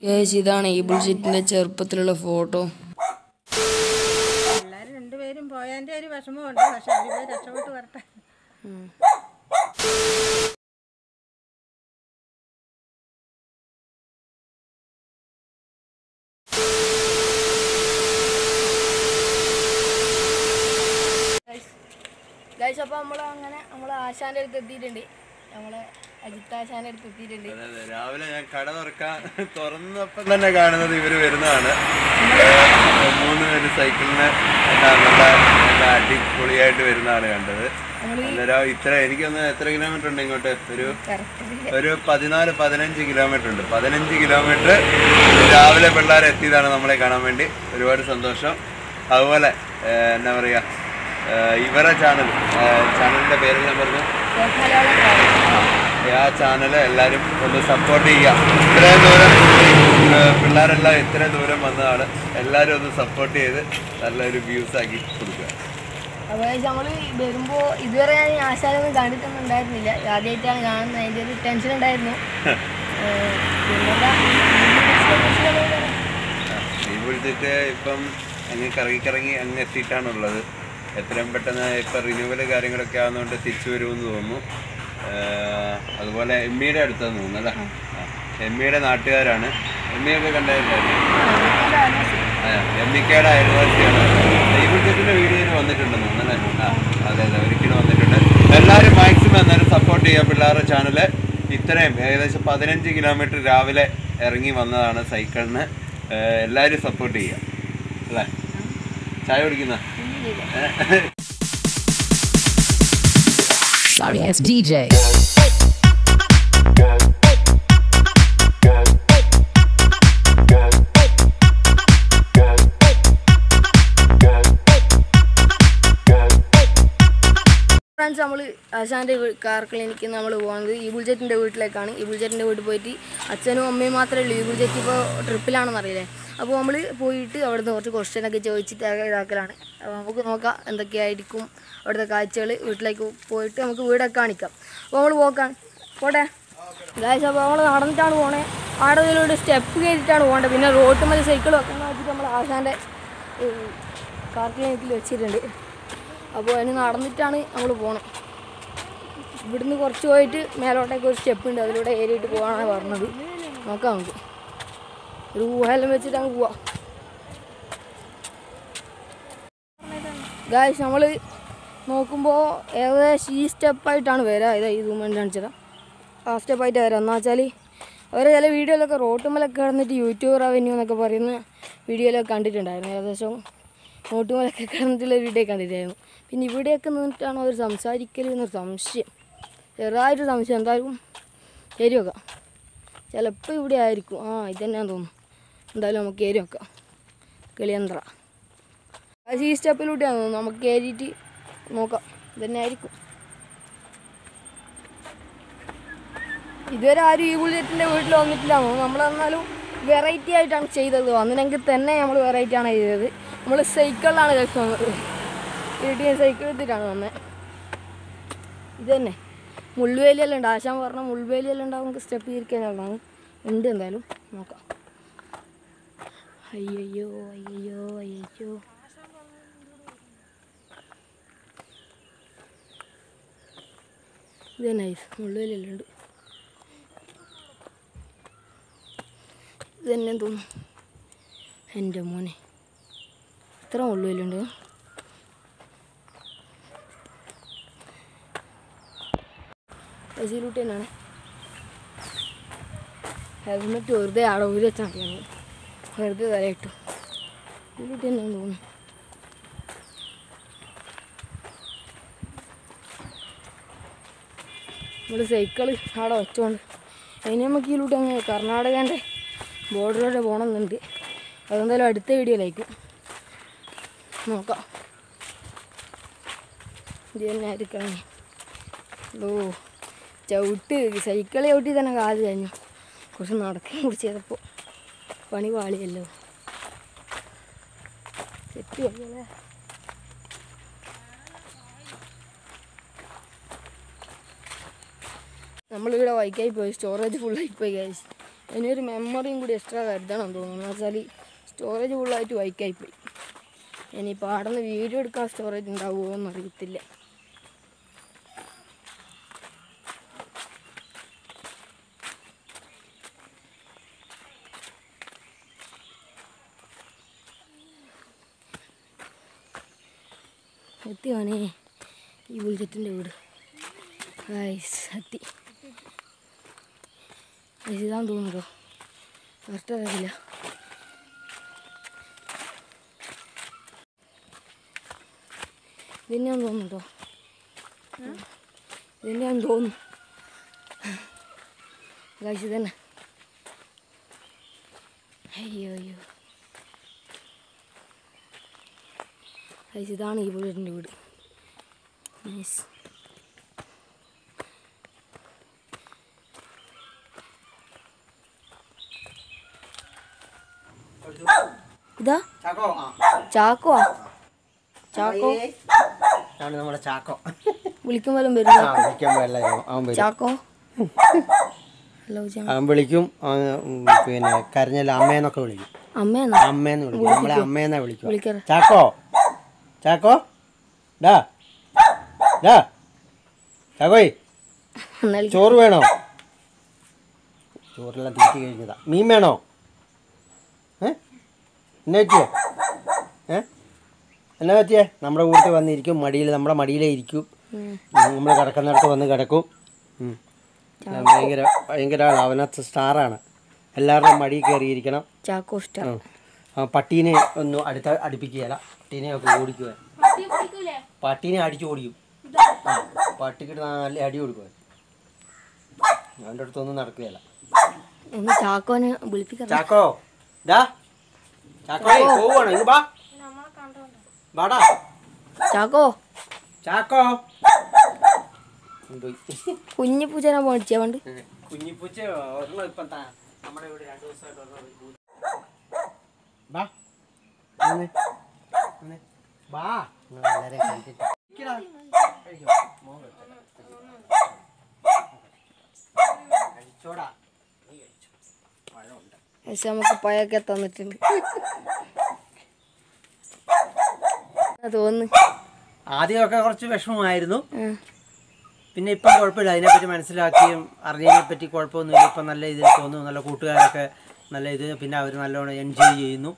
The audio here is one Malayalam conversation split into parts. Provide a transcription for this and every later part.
ഗൈസ് ഇതാണ് ഈ ബുൾഷിറ്റിന്റെ ചെറുപ്പത്തിലുള്ള ഫോട്ടോ. എല്ലാവരും രണ്ടുപേരും പോയതിൻ്റെ ഒരു വിഷമമുണ്ട്. പക്ഷെ അവര് രക്ഷപ്പെട്ട് വരട്ടെ. ഗൈസ് അപ്പോൾ നമ്മൾ ആശാന്റെ അടുത്ത് എത്തിയിട്ടുണ്ട്. നമ്മളെ അജിത്താശാന്റെ അടുത്ത് എത്തിയിട്ടുണ്ട്. രാവിലെ ഞാൻ കട തുറന്നപ്പം തന്നെ കാണുന്നത് ഇവര് വരുന്നതാണ്. 3 പേര് സൈക്കിളിന് നല്ല അടിപൊളിയായിട്ട് വരുന്നതാണ് കണ്ടത്. അന്നേരം എനിക്കൊന്ന് എത്ര കിലോമീറ്റർ ഉണ്ട് ഇങ്ങോട്ട്? ഒരു 14-15 കിലോമീറ്റർ ഉണ്ട്. 15 കിലോമീറ്റർ രാവിലെ പിള്ളേർ എത്തിയതാണ് നമ്മളെ കാണാൻ വേണ്ടി. ഒരുപാട് സന്തോഷം. അതുപോലെ എന്നാ പറയുക, ഇവരെ ചാനലിന്റെ പേരെല്ലാം പറഞ്ഞു, ആ ചാനൽ എല്ലാവരും ഒന്ന് സപ്പോർട്ട് ചെയ്യുക. ഇത്രയും ദൂരം പിള്ളേരെല്ലാം ഇത്രയും ദൂരം വന്നതാണ്. എല്ലാവരും ഒന്ന് സപ്പോർട്ട് ചെയ്ത് നല്ലൊരു വ്യൂസ് ആക്കി കൊടുക്കുക. അപ്പോൾ നമ്മൾ വരുമ്പോൾ ഇതുവരെ ഞാൻ ആശാനൊന്നും കണ്ടിട്ടൊന്നും ഉണ്ടായിരുന്നില്ല. ആദ്യമായിട്ടാണ് കാണുന്നത്. അതിൻ്റെ ഒരു ടെൻഷൻ ഉണ്ടായിരുന്നു. ഈ വിളിച്ചിട്ട് ഇപ്പം അങ്ങ് കറങ്ങി അങ്ങ് എത്തിയിട്ടാണുള്ളത്. എത്രയും പെട്ടെന്ന് ഇപ്പം റിന്യൂവൽ കാര്യങ്ങളൊക്കെ ആകുന്നതുകൊണ്ട് തിരിച്ചു വരുമെന്ന് തോന്നുന്നു. അതുപോലെ എമ്മിയുടെ അടുത്താന്ന് തോന്നുന്നു അല്ലേ? എമ്മിയുടെ നാട്ടുകാരാണ്. എമ്മിയൊക്കെ കണ്ടായിരുന്നു. എമ്മിക്കയുടെ അയൽവാസിയാണ്. ഈ വിളിച്ചിട്ടിൻ്റെ വീഡിയോയിൽ വന്നിട്ടുണ്ടെന്ന് തോന്നുന്നു അല്ലേ? അതെ ഒരിക്കലും വന്നിട്ടുണ്ട്. എല്ലാവരും മാക്സിമം എന്നാലും സപ്പോർട്ട് ചെയ്യുക പിള്ളേരുടെ ചാനല്. ഇത്രയും ഏകദേശം 15 കിലോമീറ്റർ രാവിലെ ഇറങ്ങി വന്നതാണ് സൈക്കിളിന്. എല്ലാവരും സപ്പോർട്ട് ചെയ്യുക അല്ലേ? ചായ കുടിക്കുന്ന Sorry ass DJ. ഫ്രണ്ട്സ്, നമ്മൾ ആശാൻ്റെ കാർ ക്ലിനിക്കിൽ നമ്മൾ പോകുന്നത് ഈബുൾ ജെറ്റിൻ്റെ വീട്ടിലേക്കാണ്. ഈബുൾ ജെറ്റിൻ്റെ വീട്ടിൽ പോയിട്ട് അച്ഛനും അമ്മയും മാത്രമേ ഉള്ളൂ. ഈബുൾ ജെറ്റ് ഇപ്പോൾ ട്രിപ്പിലാണെന്നറിയില്ലേ. അപ്പോൾ നമ്മൾ പോയിട്ട് അവിടുന്ന് കുറച്ച് ക്വസ്റ്റ്യനൊക്കെ ചോദിച്ചിട്ട് ഇതാക്കലാണ്. അപ്പോൾ നമുക്ക് നോക്കാം എന്തൊക്കെയായിരിക്കും അവിടുത്തെ കാഴ്ചകൾ. വീട്ടിലേക്ക് പോയിട്ട് നമുക്ക് വീടൊക്കെ കാണിക്കാം. അപ്പോൾ നമ്മൾ പോട്ടെ ഗായ്സ്. അപ്പോൾ നമ്മൾ നടന്നിട്ടാണ് പോണേ. ആടതിലൂടെ സ്റ്റെപ്പ് കയറിയിട്ടാണ് പോകേണ്ടത്. പിന്നെ റോഡ് മേലെ സൈക്കിൾ വെക്കാൻ വെച്ചിട്ട് നമ്മൾ ആശാൻ്റെ കാർ ക്ലിനിക്കിൽ വെച്ചിട്ടുണ്ട്. അപ്പോൾ അതിന് നടന്നിട്ടാണ് നമ്മൾ പോകണം. ഇവിടുന്ന് കുറച്ച് പോയിട്ട് മേലോട്ടേക്ക് ഒരു സ്റ്റെപ്പ് ഉണ്ട്, അതിലൂടെ ഏറിയിട്ട് പോകാനാണ് പറഞ്ഞത്. നോക്കാം, നമുക്ക് ഒരു ഊഹെല്ലാം വെച്ചിട്ട് അങ്ങ് പോവാം. ഗായ്സ്, നമ്മൾ നോക്കുമ്പോൾ ഏകദേശം ഈ സ്റ്റെപ്പായിട്ടാണ് വരിക. ഈ റൂമെൻ്റ് കാണിച്ചത് ആ സ്റ്റെപ്പായിട്ട് വരാം. എന്ന് വെച്ചാൽ അവർ ചില വീഡിയോയിലൊക്കെ റോട്ടുമലൊക്കെ കിടന്നിട്ട് യൂട്യൂബർ അവന്യൂ എന്നൊക്കെ പറയുന്ന വീഡിയോയിലൊക്കെ കണ്ടിട്ടുണ്ടായിരുന്നു. ഏകദേശം റോട്ടുമലൊക്കെ കിടന്നിട്ടുള്ള വീഡിയോ കണ്ടിട്ടായിരുന്നു. പിന്നെ ഇവിടെയൊക്കെ നിന്നിട്ടാണ് അവർ സംസാരിക്കൽ എന്നൊരു സംശയം, ചെറുതായിട്ട് സംശയം. എന്തായാലും കയറി വെക്കാം. ചിലപ്പോൾ ഇവിടെ ആയിരിക്കും. ഇതന്നെയാന്ന് തോന്നുന്നു. എന്തായാലും നമുക്ക് കയറി വെക്കാം. കിളിയന്ത്ര ഈ സ്റ്റെപ്പിലൂടെയാണ് തോന്നുന്നു. നമുക്ക് കയറിയിട്ട് നോക്കാം. ഇതന്നെ ആയിരിക്കും. ഇതുവരെ ആരും ഈ ബുള്ളറ്റിൻ്റെ വീട്ടിൽ വന്നിട്ടില്ല. നമ്മൾ എന്നാലും വെറൈറ്റി ആയിട്ടാണ് ചെയ്തത്. വന്നില്ലെങ്കിൽ തന്നെ നമ്മൾ വെറൈറ്റിയാണ് ചെയ്തത്. നമ്മൾ സൈക്കിളിലാണ് കഴിച്ചു വന്നത്. വീട്ടിൽ സൈക്കിൾ എടുത്തിട്ടാണ് വന്നത്. ഇത് തന്നെ മുൾവേലിയെല്ലാം ഉണ്ട്. ആശാൻ പറഞ്ഞ മുൾവേലിയെല്ലാം ഉണ്ടാവും. നമുക്ക് സ്റ്റെപ്പ് ഇരിക്കാനുള്ളതാണ്. ഉണ്ട്, എന്തായാലും നോക്കാം. അയ്യോ ഇത് തന്നെ മുൾവേലിയെല്ലാം ഉണ്ട്. ഇത് തന്നെ തോന്നുന്നു. എൻ്റെ മോനെ ഇത്ര മുള്ളുവേലുണ്ട്. ബസ്സിലൂട്ടി തന്നെയാണ്. ഹെൽമെറ്റ് വെറുതെ ആടെ ഊരി വെച്ചാൽ മതിയാണ്. വെറുതെ തലയിട്ടു. ഇതിലൂട്ടി തന്നെയാണെന്ന് തോന്നുന്നു. നമ്മൾ സൈക്കിള് അവിടെ വെച്ചോണ്ട് അതിന് നമുക്ക് ഇതിലൂട്ടി അങ്ങ് കർണാടകേൻ്റെ ബോർഡറിലൂടെ പോകണമെന്നുണ്ട്. അതെന്തായാലും അടുത്ത വീഡിയോയിലായിരിക്കും. നോക്കാം. ഇത് തന്നെ ആയിരിക്കണം. സൈക്കിൾ ചവിട്ടി തന്നെ കാല് കഴിഞ്ഞു. കുറച്ച് നടക്കാൻ കൂടി ചെയ്തപ്പോൾ പണി പാളിയല്ലോ. സെറ്റ് ചെയ്യല്ലേ. നമ്മളിവിടെ വൈക്കായി പോയി. സ്റ്റോറേജ് ഫുള്ളായി പോയി ഗൈസ്. അതിനൊരു മെമ്മറിയും കൂടി എക്സ്ട്രാ കരുതണം തോന്നുന്നു. എന്ന് വെച്ചാൽ സ്റ്റോറേജ് ഫുള്ളായിട്ട് വൈക്കായിപ്പോയി. ഇനിയിപ്പോൾ അവിടെ നിന്ന് വീഡിയോ എടുക്കാൻ സ്റ്റോറേജ് ഉണ്ടാവുമോ എന്നറിയത്തില്ല. എത്തിയാണേ ഈ ബുൾജറ്റിൻ്റെ വീട്. എത്തി. ഇതാന്ന് തോന്നുന്നല്ലോ, കറക്റ്റ് അറിയില്ല. ഇതന്നെയാന്ന് തോന്നുന്നുണ്ടോ? ഇതന്നെയാന്ന് തോന്നുന്നു. ഗൈസ് ഇതന്നെ. അയ്യോ ഗൈസ് ഇതാണ് ഈ ബുള്ളറ്റിൻ്റെ വീട്. നൈസ്. ഇതാ ചാക്കോ. ചാക്കോ നമ്മുടെ ചാക്കോ വിളിക്കുമ്പോഴും വരുന്നു. ചാക്കോ അവൻ വിളിക്കും. പിന്നെ കരഞ്ഞല്ല അമ്മേന്നൊക്കെ വിളിക്കും. അമ്മേന്ന് വിളിക്കും. നമ്മളെ അമ്മേന്നാ വിളിക്കും. ചാക്കോ ചാക്കോ ഡാ ഡാ ചാക്കോയ് ചോറ് വേണോ? ചോറെല്ലാം തീറ്റി കഴിഞ്ഞതാ. മീൻ വേണോ? എന്നാ പറ്റിയേ? എന്നാ പറ്റിയേ? നമ്മുടെ കൂട്ടത്തിൽ വന്നിരിക്കും. നമ്മുടെ മടിയിലേ ഇരിക്കും. നമ്മൾ കിടക്കുന്നിടത്ത് വന്ന് കിടക്കും. ഭയങ്കര അവനകത്ത് സ്റ്റാറാണ്. എല്ലാവരുടെയും മടിയിൽ കയറിയിരിക്കണം. ചാക്കോ സ്റ്റാർ. പട്ടീനെ ഒന്നും അടുപ്പിക്കുകയല്ല. പട്ടീനെ ഒക്കെ ഓടിക്കുക. പട്ടീനെ അടിച്ചു ഓടിക്കും. പട്ടിക്കിട്ട് നല്ല അടി കൊടുക്കുക. അവൻ്റെ അടുത്തൊന്നും നടക്കുകയല്ല. ചാക്കോനെ വിളിപ്പിക്കാം. ചാക്കോ ഡാ ചാക്കോ പോവാണോ? ഇത് ബാടാ ചാക്കോ. ചാക്കോ കുഞ്ഞിപ്പൂച്ചനെ മേടിച്ചാ പണ്ട്. കുഞ്ഞിപ്പൂച്ച ഒരെണ്ണം ഇപ്പം നമ്മുടെ ഇവിടെ 2 ദിവസമായിട്ട് ബാ ബാ എല്ലാവരെയും കണ്ടിട്ട് കഴിച്ചോടാ. നീ കഴിച്ചു. പഴമുണ്ട്. പക്ഷെ നമുക്ക് പയൊക്കെ തന്നിട്ടുണ്ട് തോന്നുന്നു. ആദ്യമൊക്കെ കുറച്ച് വിഷമമായിരുന്നു. പിന്നെ ഇപ്പം കുഴപ്പമില്ല. അതിനെപ്പറ്റി മനസ്സിലാക്കിയും അറിഞ്ഞതിനെപ്പറ്റി കുഴപ്പമൊന്നുമില്ല. ഇപ്പം നല്ല ഇതിൽ തോന്നുന്നു. നല്ല കൂട്ടുകാരൊക്കെ നല്ല ഇത്. പിന്നെ അവർ നല്ലോണം എൻജോയ് ചെയ്യുന്നു.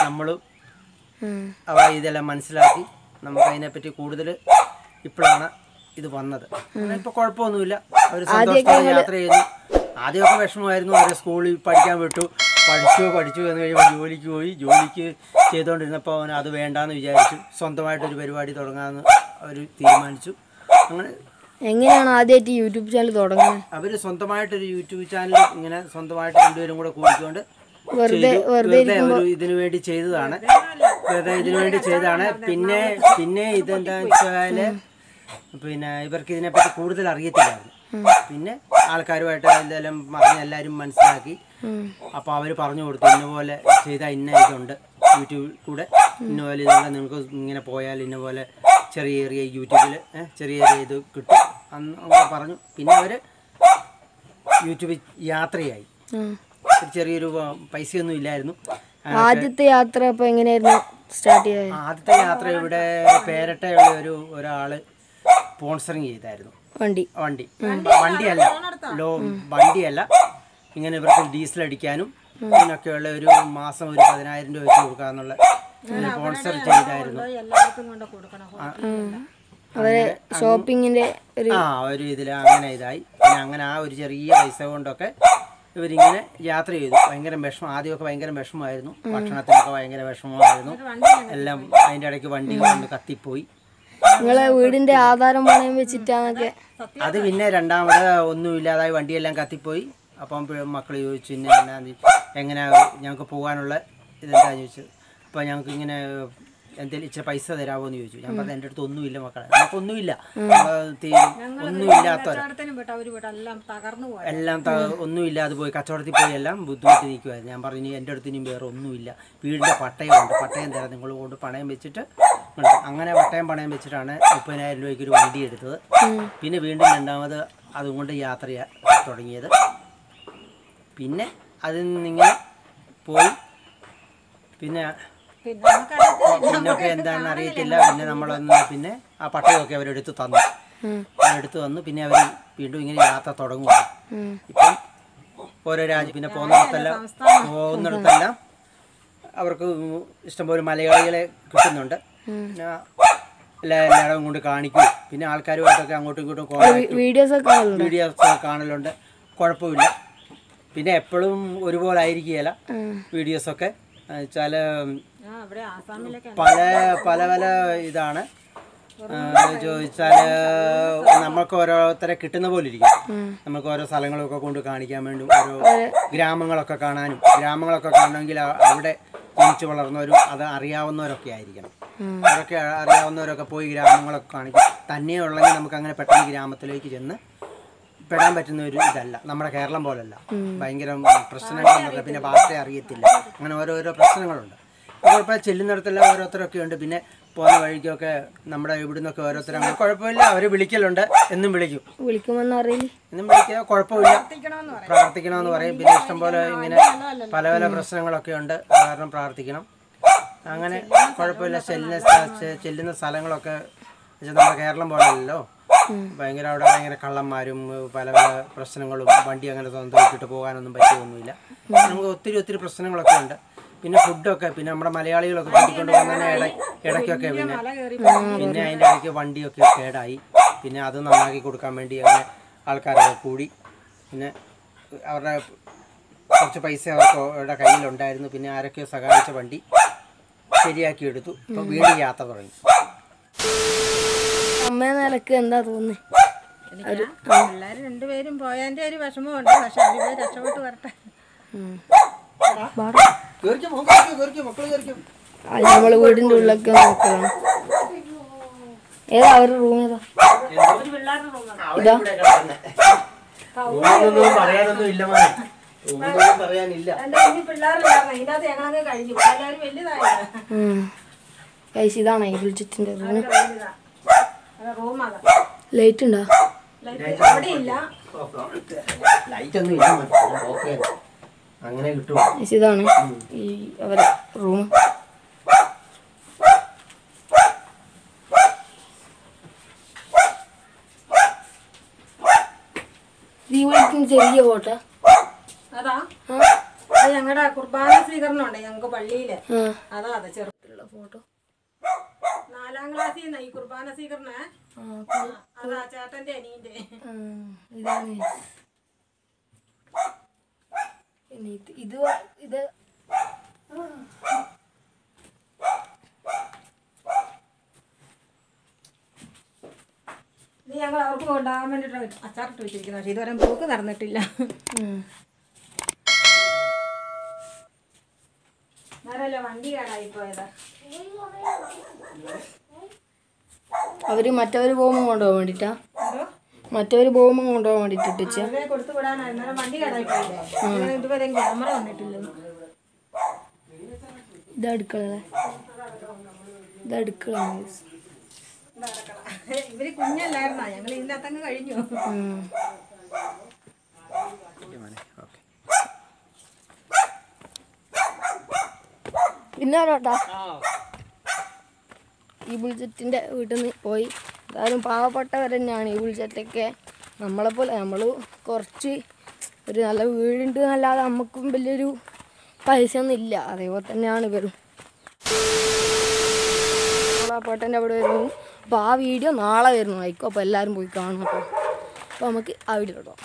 നമ്മളും ഇതെല്ലാം മനസ്സിലാക്കി നമുക്ക് അതിനെപ്പറ്റി കൂടുതൽ ഇപ്പോഴാണ് ഇത് വന്നത്. ഇപ്പം കുഴപ്പമൊന്നുമില്ല. അവർ സന്തോഷത്തോടെ യാത്ര ചെയ്യുന്നു. ആദ്യമൊക്കെ വിഷമമായിരുന്നു. അവരെ സ്കൂളിൽ പഠിക്കാൻ വിട്ടു. പഠിച്ചു എന്ന് കഴിയുമ്പോൾ ജോലിക്ക് ചെയ്തുകൊണ്ടിരുന്നപ്പോൾ അവൻ അത് വേണ്ടാന്ന് വിചാരിച്ചു. സ്വന്തമായിട്ടൊരു പരിപാടി തുടങ്ങാമെന്ന് അവർ തീരുമാനിച്ചു. അങ്ങനെ എങ്ങനെയാണ് ആദ്യമായിട്ട് യൂട്യൂബ് ചാനൽ തുടങ്ങുന്നത്? അവർ സ്വന്തമായിട്ടൊരു യൂട്യൂബ് ചാനൽ ഇങ്ങനെ സ്വന്തമായിട്ട് രണ്ടുപേരും കൂടെ കൂടിക്കൊണ്ട് വെറുതെ ഇതിനു വേണ്ടി ചെയ്തതാണ്. പിന്നെ ഇതെന്താന്ന് വെച്ചാല് പിന്നെ ഇവർക്ക് ഇതിനെപ്പറ്റി കൂടുതൽ അറിയത്തില്ലായിരുന്നു. പിന്നെ ആൾക്കാരുമായിട്ട് എന്തെല്ലാം പറഞ്ഞ് എല്ലാവരും മനസ്സിലാക്കി. അപ്പോൾ അവർ പറഞ്ഞു കൊടുത്തു, ഇന്നപോലെ ചെയ്താൽ ഇന്ന ഇതുണ്ട് യൂട്യൂബിൽ കൂടെ, ഇന്നപോലെ ഇതുകൊണ്ട് നിങ്ങൾക്ക് ഇങ്ങനെ പോയാൽ ഇന്നപോലെ ചെറിയ യൂട്യൂബിൽ ചെറിയ ഇത് കിട്ടും അന്ന് പറഞ്ഞു. പിന്നെ അവർ യൂട്യൂബിൽ യാത്രയായി. ചെറിയൊരു പൈസയൊന്നും ഇല്ലായിരുന്നു. ആദ്യത്തെ യാത്ര അപ്പോൾ എങ്ങനെയായിരുന്നു സ്റ്റാർട്ട് ചെയ്തത്? ആദ്യത്തെ യാത്ര ഇവിടെ പേരട്ടയുള്ള ഒരാള് സ്പോൺസറിങ് ചെയ്തായിരുന്നു. വണ്ടിയല്ല ഇങ്ങനെ ഇവർക്ക് ഡീസൽ അടിക്കാനും ഇതിനൊക്കെയുള്ള ഒരു മാസം ഒരു 10,000 രൂപ വെച്ച് കൊടുക്കാന്നുള്ള സ്പോൺസർ ചെയ്തായിരുന്നു. ഷോപ്പിങ്ങിന്റെ ഒരു ഇതിൽ അങ്ങനെ ഇതായി. പിന്നെ അങ്ങനെ ആ ഒരു ചെറിയ പൈസ കൊണ്ടൊക്കെ ഇവരിങ്ങനെ യാത്ര ചെയ്തു. ഭയങ്കര വിഷമം. ആദ്യമൊക്കെ ഭയങ്കര വിഷമമായിരുന്നു. ഭക്ഷണത്തിനൊക്കെ ഭയങ്കര വിഷമമായിരുന്നു. എല്ലാം അതിൻ്റെ ഇടയ്ക്ക് വണ്ടി കൊണ്ട് കത്തിപ്പോയി. നിങ്ങളെ വീടിന്റെ ആധാരം പണയം വെച്ചിട്ടാന്നൊക്കെ അത് പിന്നെ രണ്ടാമത് ഒന്നുമില്ലാതായി വണ്ടിയെല്ലാം കത്തിപ്പോയി. അപ്പം മക്കൾ ചോദിച്ചു എങ്ങനെ ഞങ്ങൾക്ക് പോകാനുള്ള ഇതെന്താന്ന് ചോദിച്ചു. അപ്പോൾ ഞങ്ങൾക്ക് ഇങ്ങനെ എന്തെങ്കിലും ഇച്ചിരി പൈസ തരാമോ എന്ന് ചോദിച്ചു. ഞാൻ പറഞ്ഞു എൻ്റെ അടുത്ത് ഒന്നുമില്ല മക്കളെ, നമുക്കൊന്നുമില്ല, ഒന്നുമില്ലാത്തവരെ എല്ലാം ഒന്നുമില്ലാതെ പോയി കച്ചവടത്തിൽ പോയി എല്ലാം ബുദ്ധിമുട്ടി നിൽക്കുമായിരുന്നു. ഞാൻ പറഞ്ഞു എൻ്റെ അടുത്ത് ഇനിയും വേറെ ഒന്നുമില്ല, വീടിൻ്റെ പട്ടയമുണ്ട്, പട്ടയം തരാം നിങ്ങൾ കൊണ്ട് പണയം വെച്ചിട്ട്. അങ്ങനെ പട്ടയം പണയം വെച്ചിട്ടാണ് 30,000 രൂപയ്ക്ക് ഒരു വണ്ടി എടുത്തത്. പിന്നെ വീണ്ടും രണ്ടാമത് അതുകൊണ്ട് യാത്ര തുടങ്ങിയത്. പിന്നെ അതിൽ നിന്നിങ്ങനെ പോയി. പിന്നെ പിന്നെ നമുക്കറിയത്തില്ല. പിന്നൊക്കെ എന്താണെന്ന് അറിയത്തില്ല. പിന്നെ നമ്മളൊന്ന് പിന്നെ ആ പട്ടയമൊക്കെ അവരെടുത്ത് തന്നു. അവരെടുത്ത് വന്നു. പിന്നെ അവർ വീണ്ടും ഇങ്ങനെ യാത്ര തുടങ്ങുകയാണ്. ഇപ്പം ഓരോ രാജ്യം പിന്നെ പോകുന്നിടത്തെല്ലാം അവർക്ക് ഇഷ്ടംപോലെ മലയാളികളെ കിട്ടുന്നുണ്ട്. പിന്നെ എല്ലായിടവും കൊണ്ട് കാണിക്കും. പിന്നെ ആൾക്കാരുമായിട്ടൊക്കെ അങ്ങോട്ടും ഇങ്ങോട്ടും വീഡിയോസ് കാണലുണ്ട്. കുഴപ്പമില്ല. പിന്നെ എപ്പോഴും ഒരുപോലെ ആയിരിക്കുകയില്ല വീഡിയോസൊക്കെ. വെച്ചാൽ പല പല പല ഇതാണ് ചോദിച്ചാൽ നമുക്ക് ഓരോരുത്തരെ കിട്ടുന്ന പോലെ ഇരിക്കും. നമുക്ക് ഓരോ സ്ഥലങ്ങളൊക്കെ കൊണ്ട് കാണിക്കാൻ വേണ്ടി ഓരോ ഗ്രാമങ്ങളൊക്കെ കാണണമെങ്കിൽ അവിടെ ജനിച്ചു വളർന്നവരും അത് അറിയാവുന്നവരൊക്കെ ആയിരിക്കണം. അതൊക്കെ അറിയാവുന്നവരൊക്കെ പോയി ഗ്രാമങ്ങളൊക്കെ കാണിക്കും. തന്നെയുള്ളെങ്കിൽ നമുക്ക് അങ്ങനെ പെട്ടെന്ന് ഗ്രാമത്തിലേക്ക് ചെന്ന് പെടാൻ പറ്റുന്ന ഒരു ഇതല്ല. നമ്മുടെ കേരളം പോലല്ല. ഭയങ്കര പ്രശ്നങ്ങളൊന്നുമില്ല. പിന്നെ ഭാഷ അറിയത്തില്ല. അങ്ങനെ ഓരോരോ പ്രശ്നങ്ങളുണ്ട്. കുഴപ്പമില്ല. ചെല്ലുന്നിടത്തെല്ലാം ഓരോരുത്തരൊക്കെ ഉണ്ട്. പിന്നെ പോകുന്ന വഴിക്കൊക്കെ നമ്മുടെ ഇവിടുന്നൊക്കെ ഓരോരുത്തരും അങ്ങനെ കുഴപ്പമില്ല. അവർ വിളിക്കലുണ്ട്. എന്നും വിളിക്കുമെന്ന് അറിയില്ല. എന്നും വിളിക്കുക. കുഴപ്പമില്ല. പ്രാർത്ഥിക്കണമെന്ന് പറയും. പിന്നെ ഇഷ്ടംപോലെ ഇങ്ങനെ പല പല പ്രശ്നങ്ങളൊക്കെ ഉണ്ട്. കാരണം പ്രാർത്ഥിക്കണം. അങ്ങനെ കുഴപ്പമില്ല. ചെല്ലുന്ന സ്ഥലങ്ങളൊക്കെ നമ്മുടെ കേരളം പോലെയല്ലോ. ഭയങ്കര അവിടെ ഭയങ്കര കള്ളന്മാരും പല പല പ്രശ്നങ്ങളും. വണ്ടി അങ്ങനെ സ്വന്തമായിട്ടിട്ട് പോകാനൊന്നും പറ്റുമൊന്നുമില്ല. നമുക്ക് ഒത്തിരി പ്രശ്നങ്ങളൊക്കെ ഉണ്ട്. പിന്നെ ഫുഡൊക്കെ പിന്നെ നമ്മുടെ മലയാളികളൊക്കെ കൂട്ടിക്കൊണ്ട് പോകുന്നതിന് ഇടയ്ക്കൊക്കെ പിന്നെ അതിൻ്റെ ഇടയ്ക്ക് വണ്ടിയൊക്കെ കേടായി. പിന്നെ അത് നന്നാക്കി കൊടുക്കാൻ വേണ്ടി അങ്ങനെ ആൾക്കാരൊക്കെ കൂടി. പിന്നെ അവരുടെ കുറച്ച് പൈസ അവരുടെ കയ്യിലുണ്ടായിരുന്നു. പിന്നെ ആരൊക്കെയോ സഹായിച്ച വണ്ടി ശരിയാക്കി എടുത്തു. ഇപ്പം വീണ്ടും യാത്ര തുടങ്ങി. അമ്മ നിലക്ക് എന്താ തോന്നുന്നത്? പിള്ളേർ രണ്ടുപേരും പോയതിൻ്റെ ഒരു വിഷമമുണ്ട്. പക്ഷെ അവര് രക്ഷപ്പെട്ട് വരട്ടെ. നമ്മള് വീടിന്റെ ഉള്ളിലൊക്കെ നോക്കണം. ഏതാ അവരുടെ റൂം? ഏതാ ഇതാ? പറയാനൊന്നും ഇല്ല. പറയാനില്ല. ഇതാണ് ഈ ബുൾജറ്റിന്റെ റൂം. ലൈറ്റ് ഉണ്ടോ? ലൈറ്റ് ഒന്നും ഇല്ല. അങ്ങനെ കിട്ടും. ഇതാണ് ഈ അവരെ റൂം. ചെറിയ ഫോട്ടോ അതാ ഞങ്ങളുടെ കുർബാന സ്വീകരണമുണ്ട് ഞങ്ങൾക്ക് പള്ളിയില്. അതാ ചെറുപ്പത്തിലുള്ള ഫോട്ടോ. 4ാം ക്ലാസ്സിൽ ഈ കുർബാന സ്വീകരണ. അതാ ചേട്ടന്റെ അനിയന്റെ. ഇതാണ് ഇത് ഇത് ഞങ്ങൾ അവർക്ക് കൊണ്ടാകാൻ വേണ്ടിട്ട് അച്ചാറിട്ട് വെച്ചിരിക്കുന്നത്. പക്ഷെ ഇതുവരെ പോക്ക് നടന്നിട്ടില്ല. നേരല്ല വണ്ടി കേടായി പോയതാ. അവര് മറ്റവര് പോകുമ്പോൾ കൊണ്ടുപോകാൻ വേണ്ടിട്ടാ. മറ്റവര് പോകുമ്പോൾ കൊണ്ടുപോകാൻ വേണ്ടിട്ട് കൊടുത്തു വിടാനായിരുന്നു. വണ്ടി കേടായി പോയില്ലേ. ഇതുവരെ ക്യാമറ വന്നിട്ടില്ല. ഇതടുക്കള. ഇവര് കുഞ്ഞല്ലായിരുന്നാ. ഞങ്ങൾ ഇതിൻ്റെ അകത്തങ്ങ് കഴിഞ്ഞു. പിന്നെ ഈ ബുൾജറ്റിന്റെ വീട്ടിൽ നിന്ന് പോയി. എന്തായാലും പാവപ്പെട്ടവർ തന്നെയാണ് ഈ ബുൾജറ്റൊക്കെ. നമ്മളെപ്പോലെ നമ്മൾ കുറച്ച് ഒരു നല്ല വീടുണ്ട് എന്നല്ലാതെ നമുക്കും വലിയൊരു പൈസ ഒന്നും ഇല്ല. അതേപോലെ തന്നെയാണ് ഇവരും. ആ പേട്ടൻ്റെ അവിടെ വരുന്നു. അപ്പോൾ ആ വീഡിയോ നാളെ വരുന്നു ആയിക്കോ. അപ്പോൾ എല്ലാവരും പോയി കാണും. അപ്പോൾ നമുക്ക് ആ വീഡിയോ ഇടാം.